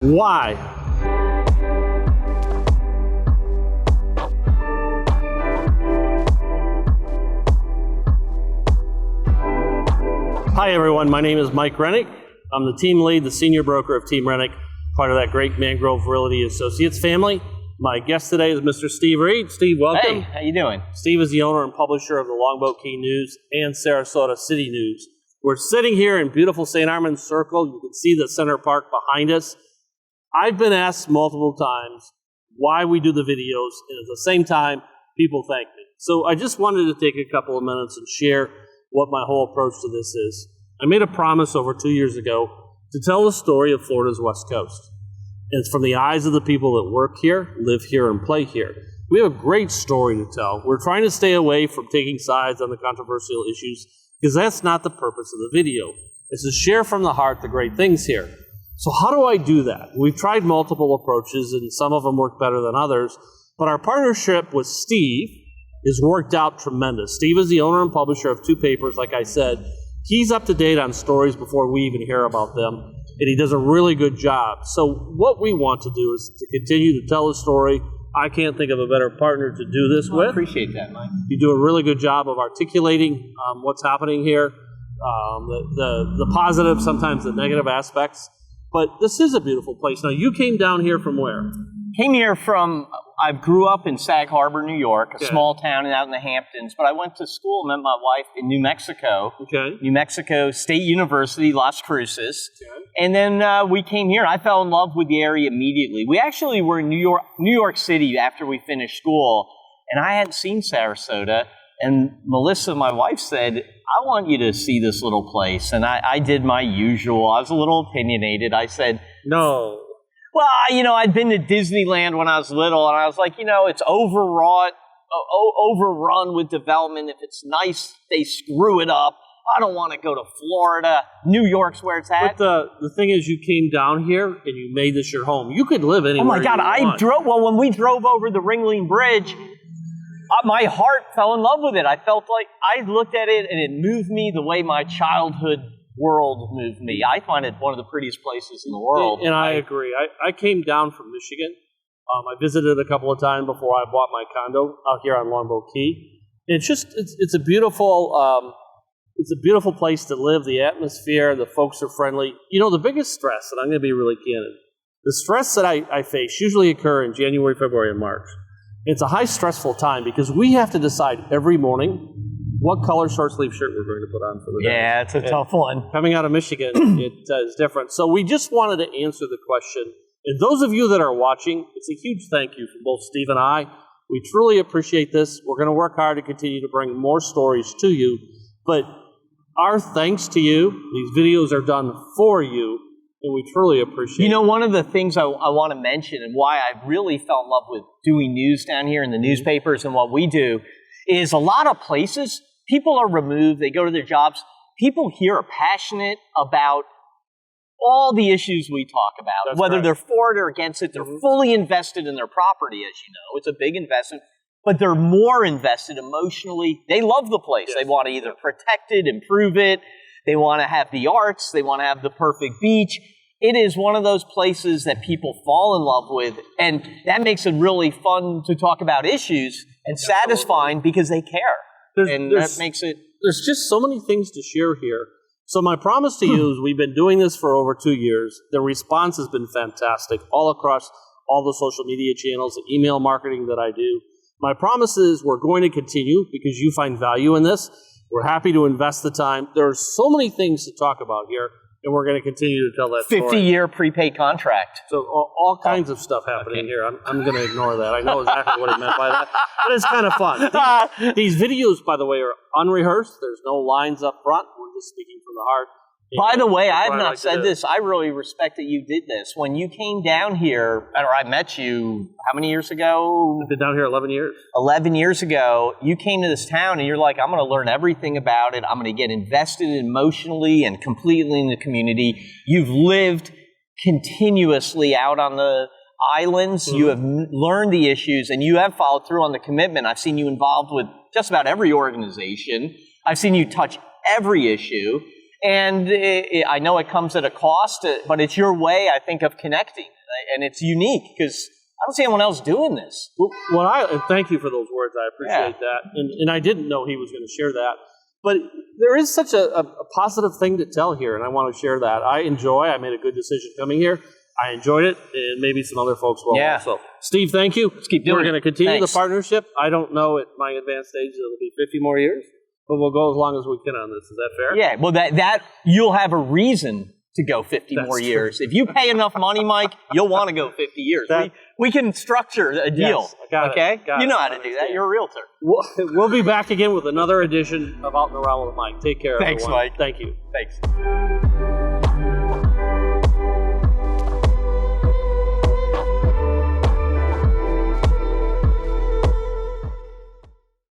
Why? Hi everyone, my name is Mike Rennick. I'm the team lead, the senior broker of Team Rennick, part of that great Mangrove Realty Associates family. My guest today is Mr. Steve Reed. Steve, welcome. Hey, how you doing? Steve is the owner and publisher of the Longboat Key News and Sarasota City News. We're sitting here in beautiful St. Armand Circle. You can see the Center Park behind us. I've been asked multiple times why we do the videos, and at the same time, people thank me. So I just wanted to take a couple of minutes and share what my whole approach to this is. I made a promise over 2 years ago to tell the story of Florida's West Coast. And it's from the eyes of the people that work here, live here, and play here. We have a great story to tell. We're trying to stay away from taking sides on the controversial issues because that's not the purpose of the video. It's to share from the heart the great things here. So how do I do that? We've tried multiple approaches, and some of them work better than others. But our partnership with Steve has worked out tremendous. Steve is the owner and publisher of 2 papers, like I said. He's up to date on stories before we even hear about them, and he does a really good job. So what we want to do is to continue to tell the story. I can't think of a better partner to do this with. I appreciate that, Mike. You do a really good job of articulating what's happening here, the positive, sometimes the negative aspects. But this is a beautiful place. Now, you came down here from where? Came here from, I grew up in Sag Harbor, New York, a small town out in the Hamptons, but I went to school, met my wife in New Mexico. Okay. New Mexico State University, Las Cruces. Okay. And then we came here. I fell in love with the area immediately. We actually were in New York City after we finished school, and I hadn't seen Sarasota. And Melissa, my wife, said, I want you to see this little place. And I did my usual. I was a little opinionated. I said, no. Well, I'd been to Disneyland when I was little, and I was like, it's overwrought, overrun with development. If it's nice, they screw it up. I don't want to go to Florida. New York's where it's at. But the thing is, you came down here, and you made this your home. You could live anywhere. Oh, my God. When we drove over the Ringling Bridge, my heart fell in love with it. I felt like I looked at it, and it moved me the way my childhood world moved me. I find it one of the prettiest places in the world. And I agree. I came down from Michigan. I visited a couple of times before I bought my condo out here on Longboat Key. It's a beautiful place to live. The atmosphere, the folks are friendly. The biggest stress, and I'm going to be really candid, the stress that I face usually occur in January, February, and March. It's a high stressful time because we have to decide every morning what color short sleeve shirt we're going to put on for the day. Yeah, it's a tough one. Coming out of Michigan, it is different. So we just wanted to answer the question. And those of you that are watching, it's a huge thank you from both Steve and I. We truly appreciate this. We're going to work hard to continue to bring more stories to you. But our thanks to you. These videos are done for you, and we truly appreciate it. One of the things I want to mention and why I really fell in love with doing news down here in the newspapers and what we do is a lot of places, people are removed, they go to their jobs. People here are passionate about all the issues we talk about. That's whether right. They're for it or against it, they're fully invested in their property, as you know. It's a big investment, but they're more invested emotionally. They love the place. Yes. They want to either protect it, improve it. They want to have the arts. They want to have the perfect beach. It is one of those places that people fall in love with, and that makes it really fun to talk about issues and satisfying because they care. That makes it... There's just so many things to share here. So my promise to you is we've been doing this for over 2 years. The response has been fantastic all across all the social media channels, the email marketing that I do. My promise is we're going to continue because you find value in this. We're happy to invest the time. There are so many things to talk about here, and we're going to continue to tell that story. 50-year prepaid contract. So all kinds of stuff happening here. I'm going to ignore that. I know exactly what he meant by that, but it's kind of fun. These videos, by the way, are unrehearsed. There's no lines up front. We're just speaking from the heart. By the way, I have not said this. I really respect that you did this. When you came down here, or I met you, how many years ago? I've been down here 11 years. 11 years ago, you came to this town and you're like, I'm going to learn everything about it. I'm going to get invested emotionally and completely in the community. You've lived continuously out on the islands. Mm-hmm. You have learned the issues and you have followed through on the commitment. I've seen you involved with just about every organization. I've seen you touch every issue. And I know it comes at a cost, but it's your way, I think, of connecting. And it's unique because I don't see anyone else doing this. Well, and thank you for those words. I appreciate that. And I didn't know he was going to share that. But there is such a positive thing to tell here, and I want to share that. I made a good decision coming here. I enjoyed it, and maybe some other folks will also. Steve, thank you. Let's keep doing it. We're going to continue Thanks. the partnership. I don't know at my advanced age it'll be 50 more years, but we'll go as long as we can on this. Is that fair? Yeah, well, that you'll have a reason to go 50 That's more true. years. If you pay enough money, Mike, you'll want to go 50 years. We can structure a deal, Yes, I got it. okay? Got You it. know how I to do that. understand. You're a realtor. We'll be back again with another edition of Out and Around with Mike. Take care, Thanks, everyone. Mike. Thank you. Thanks.